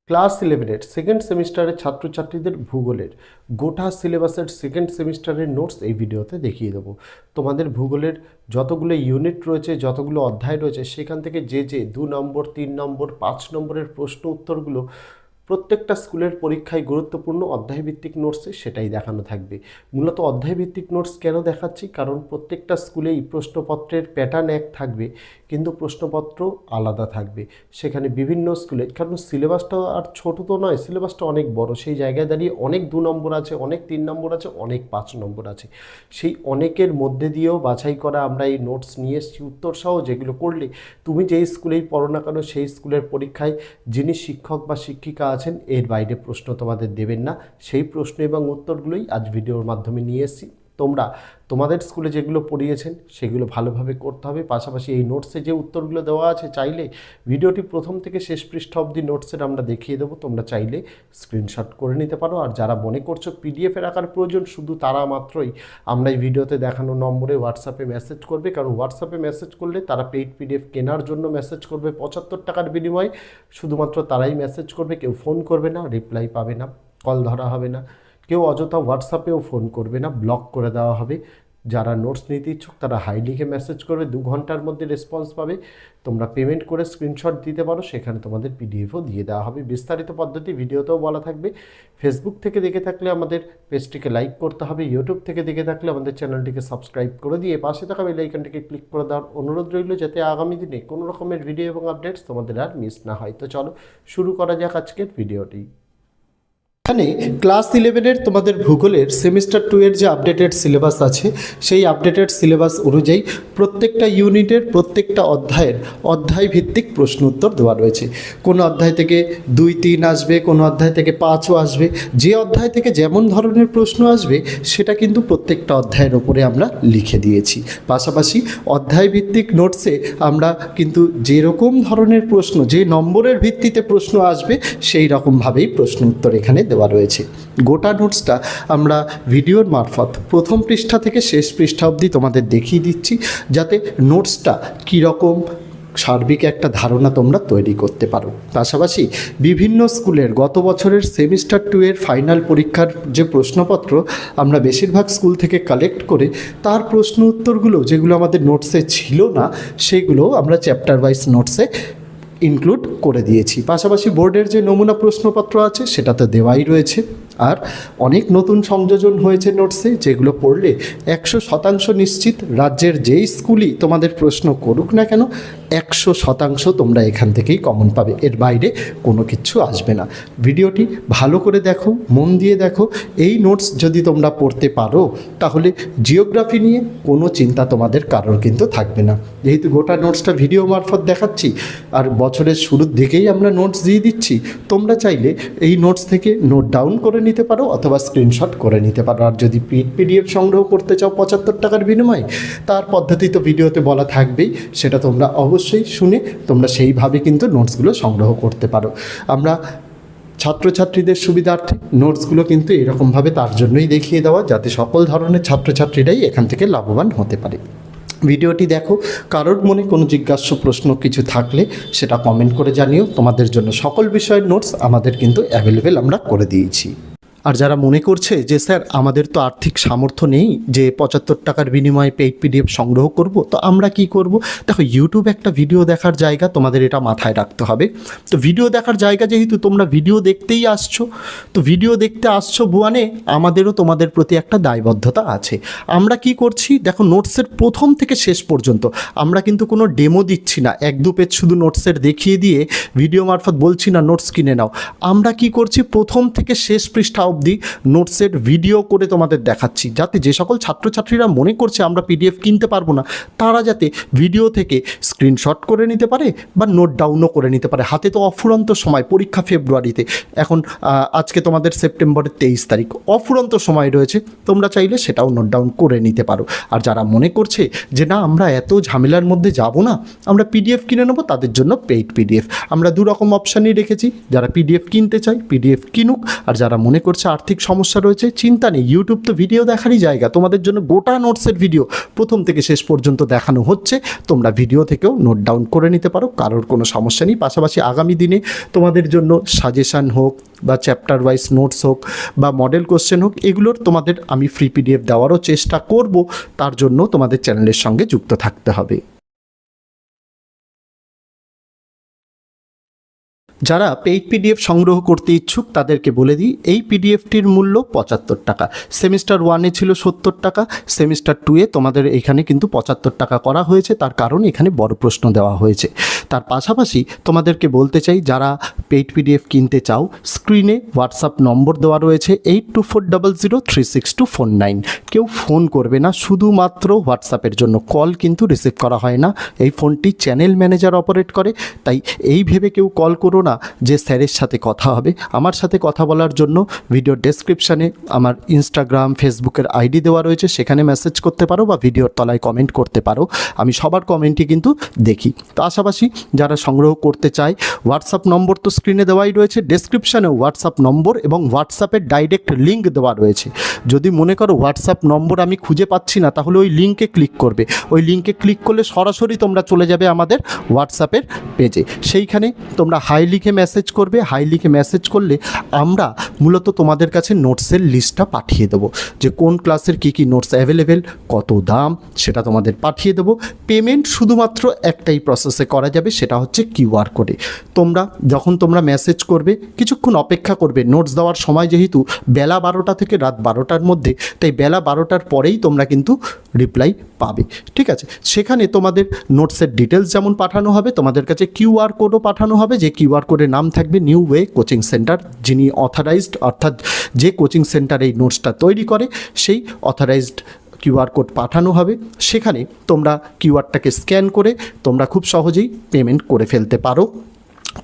Class 11-এর second সেমিস্টারের ছাত্রছাত্রীদের ভূগোলের গোটা সিলেবাসের সেকেন্ড সেমিস্টারের নোটস এই ভিডিওতে দেখিয়ে দেবো। তোমাদের ভূগোলের যতগুলো ইউনিট রয়েছে, যতগুলো অধ্যায় রয়েছে, সেখান থেকে যে 2 নম্বর, 3 নম্বর, 5 নম্বরের প্রশ্ন উত্তরগুলো প্রত্যেকটা স্কুলের পরীক্ষায় গুরুত্বপূর্ণ অধ্যায়ভিত্তিক নোটসে সেটাই দেখানো থাকবে। মূলত অধ্যায়ভিত্তিক নোটস কেন দেখাচ্ছি, কারণ প্রত্যেকটা স্কুলেই প্রশ্নপত্রের প্যাটার্ন এক থাকবে, কিন্তু প্রশ্নপত্র আলাদা থাকবে। সেখানে বিভিন্ন স্কুলে, কারণ সিলেবাসটা আর ছোটো তো নয়, সিলেবাসটা অনেক বড়। সেই জায়গায় দাঁড়িয়ে অনেক 2 নম্বর আছে, অনেক 3 নম্বর আছে, অনেক 5 নম্বর আছে। সেই অনেকের মধ্যে দিয়েও বাছাই করা আমরা এই নোটস নিয়ে এসেছি উত্তরসহ, যেগুলো করলে তুমি যেই স্কুলেই পড়ো না কেন, সেই স্কুলের পরীক্ষায় যিনি শিক্ষক বা শিক্ষিকা আছেন এর বাইরে প্রশ্ন তোমাদের দেবেন না। সেই প্রশ্ন এবং উত্তরগুলোই আজ ভিডিওর মাধ্যমে নিয়ে এসেছি। তোমরা তোমাদের স্কুলে যেগুলো পড়িয়েছেন সেগুলো ভালোভাবে করতে হবে। পাশাপাশি এই নোটসে যে উত্তরগুলো দেওয়া আছে, চাইলে ভিডিওটি প্রথম থেকে শেষ পৃষ্ঠা অবধি নোটসের আমরা দেখিয়ে দেবো, তোমরা চাইলে স্ক্রিনশট করে নিতে পারো। আর যারা মনে করছো পিডিএফের আকার প্রয়োজন, শুধু তারা মাত্রই আমরা এই ভিডিওতে দেখানো নম্বরে হোয়াটসঅ্যাপে মেসেজ করবে। কারণ হোয়াটসঅ্যাপে মেসেজ করলে তারা পেইড পিডিএফ কেনার জন্য মেসেজ করবে 75 টাকার বিনিময়ে। শুধুমাত্র তারাই মেসেজ করবে, কেউ ফোন করবে না, রিপ্লাই পাবে না, কল ধরা হবে না, কেউ অযথা হোয়াটসঅ্যাপেও ফোন করবে না, ব্লক করে দেওয়া হবে। যারা নোটস নিতে ইচ্ছুক তারা হাই লিখে মেসেজ করবে, 2 ঘন্টার মধ্যে রেসপন্স পাবে। তোমরা পেমেন্ট করে স্ক্রিনশট দিতে পারো, সেখানে তোমাদের পিডিএফও দিয়ে দেওয়া হবে। বিস্তারিত পদ্ধতি ভিডিওতেও বলা থাকবে। ফেসবুক থেকে দেখে থাকলে আমাদের পেজটিকে লাইক করতে হবে, ইউটিউব থেকে দেখে থাকলে আমাদের চ্যানেলটিকে সাবস্ক্রাইব করে দিয়ে পাশে থাকা বেল আইকনটিকে ক্লিক করে দেওয়ার অনুরোধ রইল, যাতে আগামী দিনে কোনো রকমের ভিডিও এবং আপডেটস তোমাদের আর মিস না হয়। তো চলো শুরু করা যাক আজকের ভিডিওটি। এখানে ক্লাস 11-এর তোমাদের ভূগোলের সেমিস্টার 2-এর যে আপডেটেড সিলেবাস আছে, সেই আপডেটেড সিলেবাস অনুযায়ী প্রত্যেকটা ইউনিটের প্রত্যেকটা অধ্যায়ের অধ্যায় ভিত্তিক প্রশ্ন উত্তর দেওয়া রয়েছে। কোনো অধ্যায় থেকে 2, 3 আসবে, কোনো অধ্যায় থেকে 5ও আসবে। যে অধ্যায় থেকে যেমন ধরনের প্রশ্ন আসবে সেটা কিন্তু প্রত্যেকটা অধ্যায়ের ওপরে আমরা লিখে দিয়েছি। পাশাপাশি অধ্যায় ভিত্তিক নোটসে আমরা কিন্তু যেরকম ধরনের প্রশ্ন, যে নম্বরের ভিত্তিতে প্রশ্ন আসবে, সেই রকমভাবেই প্রশ্ন উত্তর এখানে দেওয়া রয়েছে। গোটা নোটসটা আমরা ভিডিওর মারফত প্রথম পৃষ্ঠা থেকে শেষ পৃষ্ঠা অবধি তোমাদের দেখিয়ে দিচ্ছি, যাতে নোটসটা কীরকম সার্বিক একটা ধারণা তোমরা তৈরি করতে পারো। পাশাপাশি বিভিন্ন স্কুলের গত বছরের সেমিস্টার 2-এর ফাইনাল পরীক্ষার যে প্রশ্নপত্র আমরা বেশিরভাগ স্কুল থেকে কালেক্ট করে, তার প্রশ্ন উত্তরগুলো যেগুলো আমাদের নোটসে ছিল না, সেগুলো আমরা চ্যাপ্টার ওয়াইজ নোটসে ইনক্লুড করে দিয়েছি। পাশাপাশি বোর্ডের যে নমুনা প্রশ্নপত্র আছে সেটা তো দেওয়াই রয়েছে। আর অনেক নতুন সংযোজন হয়েছে নোটসে, যেগুলো পড়লে 100% নিশ্চিত রাজ্যের যেই স্কুলই তোমাদের প্রশ্ন করুক না কেন, 100% তোমরা এখান থেকেই কমন পাবে। এর বাইরে কোনো কিছু আসবে না। ভিডিওটি ভালো করে দেখো, মন দিয়ে দেখো। এই নোটস যদি তোমরা পড়তে পারো, তাহলে জিওগ্রাফি নিয়ে কোনো চিন্তা তোমাদের কারোর কিন্তু থাকবে না। যেহেতু গোটা নোটসটা ভিডিও মারফত দেখাচ্ছি আর বছরের শুরুর দিকেই আমরা নোটস দিয়ে দিচ্ছি, তোমরা চাইলে এই নোটস থেকে নোট ডাউন করে নিতে পারো অথবা স্ক্রিনশট করে নিতে পারো। আর যদি পিডিএফ সংগ্রহ করতে চাও 75 টাকার বিনিময়ে, তার পদ্ধতি তো ভিডিওতে বলা থাকবেই, সেটা তোমরা অবশ্যই শুনে তোমরা সেইভাবে কিন্তু নোটসগুলো সংগ্রহ করতে পারো। আমরা ছাত্রছাত্রীদের সুবিধার্থে নোটসগুলো কিন্তু এরকমভাবে তার জন্যই দেখিয়ে দেওয়া, যাতে সকল ধরনের ছাত্রছাত্রীরাই এখান থেকে লাভবান হতে পারে। ভিডিওটি দেখো, কারোর মনে কোনো জিজ্ঞাস্য প্রশ্ন কিছু থাকলে সেটা কমেন্ট করে জানিও। তোমাদের জন্য সকল বিষয়ের নোটস আমাদের কিন্তু অ্যাভেলেবেল আমরা করে দিয়েছি। আর যারা মনে করছে যে স্যার আমাদের তো আর্থিক সামর্থ্য নেই যে 75 টাকার বিনিময়ে পেইড পিডিএফ সংগ্রহ করব, তো আমরা কি করব? দেখো, ইউটিউব একটা ভিডিও দেখার জায়গা, তোমাদের এটা মাথায় রাখতে হবে। তো ভিডিও দেখার জায়গা যেহেতু তোমরা ভিডিও দেখতেই আসছো, তো ভিডিও দেখতে আসছো বুয়ানে, আমাদেরও তোমাদের প্রতি একটা দায়বদ্ধতা আছে। আমরা কি করছি দেখো, নোটসের প্রথম থেকে শেষ পর্যন্ত আমরা কিন্তু কোনো ডেমো দিচ্ছি না, 1-2 পেজ শুধু নোটসের দেখিয়ে দিয়ে ভিডিও মারফত বলছি না নোটস কিনে নাও। আমরা কি করছি, প্রথম থেকে শেষ পৃষ্ঠা অবধি নোটসের ভিডিও করে তোমাদের দেখাচ্ছি, যাতে যে সকল ছাত্রছাত্রীরা মনে করছে আমরা পিডিএফ কিনতে পারবো না, তারা যাতে ভিডিও থেকে স্ক্রিনশট করে নিতে পারে বা নোট ডাউনও করে নিতে পারে। হাতে তো অফুরন্ত সময়, পরীক্ষা ফেব্রুয়ারিতে, এখন আজকে তোমাদের সেপ্টেম্বরের 23 তারিখ, অফুরন্ত সময় রয়েছে। তোমরা চাইলে সেটাও নোট ডাউন করে নিতে পারো। আর যারা মনে করছে যে না আমরা এত ঝামেলার মধ্যে যাব না, আমরা পিডিএফ কিনে নেবো, তাদের জন্য পেইড পিডিএফ আমরা 2 রকম অপশানই রেখেছি। যারা পিডিএফ কিনতে চায় পিডিএফ কিনুক, আর যারা মনে করছে করছে, আর্থিক সমস্যা রয়েছে, চিন্তা নেই, ইউটিউব তো ভিডিও দেখারই জায়গা। তোমাদের জন্য গোটা নোটসের ভিডিও প্রথম থেকে শেষ পর্যন্ত দেখানো হচ্ছে, তোমরা ভিডিও থেকেও নোট ডাউন করে নিতে পারো, কারোর কোনো সমস্যা নেই। পাশাপাশি আগামী দিনে তোমাদের জন্য সাজেশান হোক বা চ্যাপ্টার ওয়াইজ নোটস হোক বা মডেল কোশ্চেন হোক, এগুলোর তোমাদের আমি ফ্রি পিডিএফ দেওয়ারও চেষ্টা করব। তার জন্য তোমাদের চ্যানেলের সঙ্গে যুক্ত থাকতে হবে। যারা পেইড পিডিএফ সংগ্রহ করতে ইচ্ছুক তাদেরকে বলে দিই, এই পিডিএফটির মূল্য 75 টাকা। সেমিস্টার 1-এ ছিল 70 টাকা, সেমিস্টার 2-এ তোমাদের এখানে কিন্তু 75 টাকা করা হয়েছে। তার কারণ এখানে বড় প্রশ্ন দেওয়া হয়েছে। তার পাশাপাশি তোমাদেরকে বলতে চাই, যারা পেইড পিডিএফ কিনতে চাও, স্ক্রিনে হোয়াটসঅ্যাপ নম্বর দেওয়া রয়েছে 8240036249। কেউ ফোন করবে না, শুধুমাত্র হোয়াটসঅ্যাপের জন্য। কল কিন্তু রিসিভ করা হয় না, এই ফোনটি চ্যানেল ম্যানেজার অপারেট করে। তাই এই ভেবে কেউ কল করো না যে স্যারের সাথে কথা হবে। আমার সাথে কথা বলার জন্য ভিডিওর ডেসক্রিপশানে আমার ইনস্টাগ্রাম, ফেসবুকের আইডি দেওয়া রয়েছে, সেখানে মেসেজ করতে পারো বা ভিডিওর তলায় কমেন্ট করতে পারো। আমি সবার কমেন্টই কিন্তু দেখি। তো আশাবাসী যারা সংগ্রহ করতে চায়, হোয়াটসঅ্যাপ নম্বর তো স্ক্রিনে দেওয়াই রয়েছে, ডেসক্রিপশানেও হোয়াটসঅ্যাপ নম্বর এবং হোয়াটসঅ্যাপের ডাইরেক্ট লিঙ্ক দেওয়া রয়েছে। যদি মনে করো হোয়াটসঅ্যাপ নম্বর আমি খুঁজে পাচ্ছি না, তাহলে ওই লিঙ্কে ক্লিক করবে। ওই লিঙ্কে ক্লিক করলে সরাসরি তোমরা চলে যাবে আমাদের হোয়াটসঅ্যাপের পেজে। সেইখানে তোমরা হাই লিখে মেসেজ করবে। হাই লিখে মেসেজ করলে আমরা মূলত তোমাদের কাছে নোটসের লিস্টটা পাঠিয়ে দেবো, যে কোন ক্লাসের কী কী নোটস অ্যাভেলেবেল, কত দাম, সেটা তোমাদের পাঠিয়ে দেবো। পেমেন্ট শুধুমাত্র একটাই প্রসেসে করা যাবে, সেটা হচ্ছে কিউআর কোডে। তোমরা মেসেজ করবে, কিছুক্ষণ অপেক্ষা করবে। নোটস দেওয়ার সময় যেহেতু বেলা 12টা থেকে রাত 12টার মধ্যে, তাই বেলা 12টার পরেই তোমরা কিন্তু রিপ্লাই পাবে। ঠিক আছে, সেখানে তোমাদের নোটসের ডিটেলস যেমন পাঠানো হবে, তোমাদের কাছে কিউআর কোডও পাঠানো হবে, যে কিউআর কোডের নাম থাকবে নিউ ওয়ে কোচিং সেন্টার। যিনি অথরাইজড, অর্থাৎ যে কোচিং সেন্টার এই নোটসটা তৈরি করে, সেই অথরাইজড কিউআর কোড পাঠানো হবে। সেখানে তোমরা কিউআরটাকে স্ক্যান করে তোমরা খুব সহজেই পেমেন্ট করে ফেলতে পারো।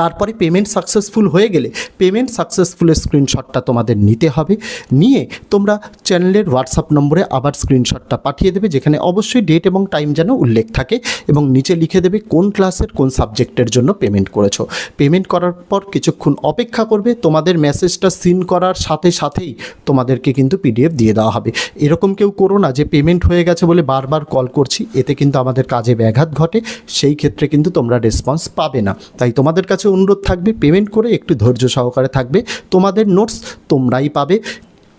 তারপরে পেমেন্ট সাকসেসফুল হয়ে গেলে পেমেন্ট সাকসেসফুলের স্ক্রিনশটটা তোমাদের নিতে হবে। নিয়ে তোমরা চ্যানেলের হোয়াটসঅ্যাপ নম্বরে আবার স্ক্রিনশটটা পাঠিয়ে দেবে, যেখানে অবশ্যই ডেট এবং টাইম যেন উল্লেখ থাকে, এবং নিচে লিখে দেবে কোন ক্লাসের কোন সাবজেক্টের জন্য পেমেন্ট করেছো। পেমেন্ট করার পর কিছুক্ষণ অপেক্ষা করবে, তোমাদের মেসেজটা সিন করার সাথে সাথেই তোমাদেরকে কিন্তু পিডিএফ দিয়ে দেওয়া হবে। এরকম কেউ করো না যে পেমেন্ট হয়ে গেছে বলে বারবার কল করছি, এতে কিন্তু আমাদের কাজে ব্যাঘাত ঘটে। সেই ক্ষেত্রে কিন্তু তোমরা রেসপন্স পাবে না। তাই তোমাদের কাছে অনুরোধ থাকবে, পেমেন্ট করে একটু ধৈর্য সহকারে থাকবে, তোমাদের নোটস তোমরাই পাবে।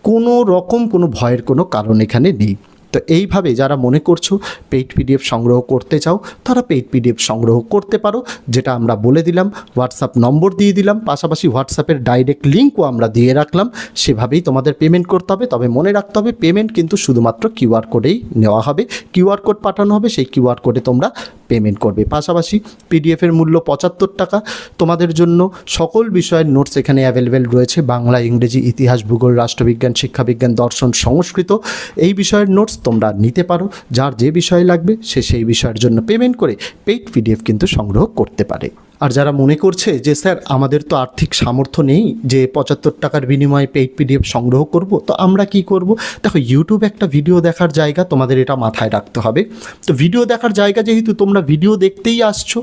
কোনো রকম কোনো ভয়ের কোনো কারণ এখানে নেই। তো এইভাবে যারা মনে করছো পেইড পিডিএফ সংগ্রহ করতে চাও, তারা পেইড পিডিএফ সংগ্রহ করতে পারো, যেটা আমরা বলে দিলাম। হোয়াটসঅ্যাপ নম্বর দিয়ে দিলাম, পাশাপাশি হোয়াটসঅ্যাপের ডাইরেক্ট লিঙ্কও আমরা দিয়ে রাখলাম। সেভাবেই তোমাদের পেমেন্ট করতে হবে। তবে মনে রাখতে হবে, পেমেন্ট কিন্তু শুধুমাত্র কিউআর কোডেই নেওয়া হবে। কিউআর কোড পাঠানো হবে, সেই কিউআর কোডে তোমরা পেমেন্ট করবে। পাশাপাশি পিডিএফের মূল্য 75 টাকা। তোমাদের জন্য সকল বিষয়ের নোটস এখানে অ্যাভেলেবেল রয়েছে, বাংলা, ইংরেজি, ইতিহাস, ভূগোল, রাষ্ট্রবিজ্ঞান, শিক্ষাবিজ্ঞান, দর্শন, সংস্কৃত। এই বিষয়ের নোটস তোমরা নিতে পারো। যার যে বিষয় লাগবে সে সেই বিষয়ের জন্য পেমেন্ট করে পেইড পিডিএফ কিন্তু সংগ্রহ করতে পারে। আর যারা মনে করছে যে স্যার আমাদের তো আর্থিক সামর্থ্য নেই যে 75 টাকার বিনিময়ে পেইড পিডিএফ সংগ্রহ করব, তো আমরা কি করব? দেখো, ইউটিউব একটা ভিডিও দেখার জায়গা, তোমাদের এটা মাথায় রাখতে হবে। তো ভিডিও দেখার জায়গা যেহেতু, তোমরা ভিডিও দেখতেই আসছো,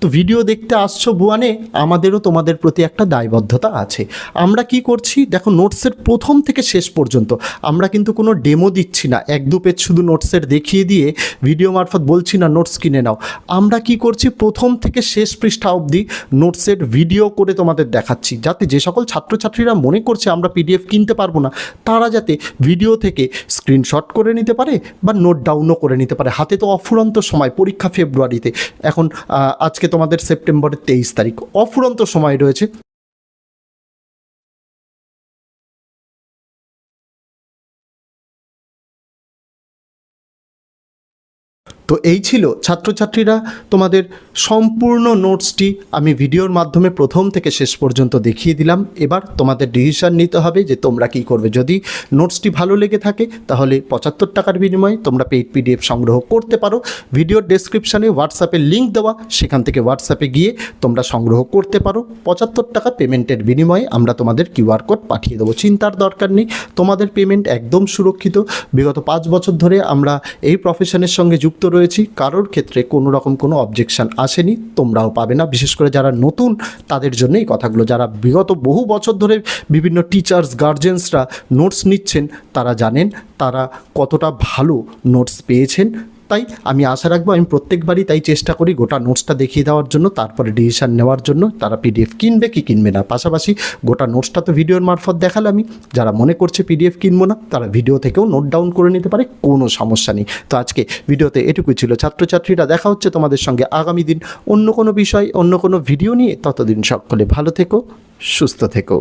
তো ভিডিও দেখতে আসছো বুয়ানে, আমাদেরও তোমাদের প্রতি একটা দায়বদ্ধতা আছে। আমরা কি করছি দেখো, নোটসের প্রথম থেকে শেষ পর্যন্ত আমরা কিন্তু কোনো ডেমো দিচ্ছি না, 1-2 পেজ শুধু নোটসের দেখিয়ে দিয়ে ভিডিও মারফত বলছি না নোটস কিনে নাও। আমরা কি করছি, প্রথম থেকে শেষ পৃষ্ঠা অবধি নোটসের ভিডিও করে তোমাদের দেখাচ্ছি, যাতে যে সকল ছাত্রছাত্রীরা মনে করছে আমরা পিডিএফ কিনতে পারবো না, তারা যাতে ভিডিও থেকে স্ক্রিনশট করে নিতে পারে বা নোট ডাউনও করে নিতে পারে। হাতে তো অফুরন্ত সময়, পরীক্ষা ফেব্রুয়ারিতে, এখন আজকে তোমাদের সেপ্টেম্বরের 23 তারিখ, অফুরন্ত সময় রয়েছে। তো এই ছিল ছাত্রছাত্রীরা তোমাদের সম্পূর্ণ নোটসটি আমি ভিডিওর মাধ্যমে প্রথম থেকে শেষ পর্যন্ত দেখিয়ে দিলাম। এবার তোমাদের ডিসিশন নিতে হবে যে তোমরা কি করবে। যদি নোটসটি ভালো লেগে থাকে তাহলে 75 টাকার বিনিময়ে তোমরা পেইড পিডিএফ সংগ্রহ করতে পারো। ভিডিওর ডেসক্রিপশানে হোয়াটসঅ্যাপের লিঙ্ক দেওয়া, সেখান থেকে হোয়াটসঅ্যাপে গিয়ে তোমরা সংগ্রহ করতে পারো। 75 টাকা পেমেন্টের বিনিময়ে আমরা তোমাদের কিউআর কোড পাঠিয়ে দেবো। চিন্তার দরকার নেই, তোমাদের পেমেন্ট একদম সুরক্ষিত। বিগত 5 বছর ধরে আমরা এই প্রফেশনের সঙ্গে যুক্ত রয়েছি, কারোর ক্ষেত্রে কোনো রকম কোনো অবজেকশান আসেনি, তোমরাও পাবে না। বিশেষ করে যারা নতুন তাদের জন্য এই কথাগুলো, যারা বিগত বহু বছর ধরে বিভিন্ন টিচার্স গার্জেন্সরা নোটস নিচ্ছেন তারা জানেন তারা কতটা ভালো নোটস পেয়েছেন। তাই আমি আশা রাখবো, আমি প্রত্যেকবারই তাই চেষ্টা করি গোটা নোটসটা দেখিয়ে দেওয়ার জন্য, তারপরে ডিসিশান নেওয়ার জন্য তারা পিডিএফ কিনবে কি কিনবে না। পাশাপাশি গোটা নোটসটা তো ভিডিওর মারফত দেখালামই, যারা মনে করছে পিডিএফ কিনবো না তারা ভিডিও থেকেও নোট ডাউন করে নিতে পারে, কোনো সমস্যা নেই। তো আজকে ভিডিওতে এটুকুই ছিল ছাত্রছাত্রীরা, দেখা হচ্ছে তোমাদের সঙ্গে আগামী দিন অন্য কোনো বিষয় অন্য কোনো ভিডিও নিয়ে। ততদিন সকলে ভালো থেকো, সুস্থ থেকো।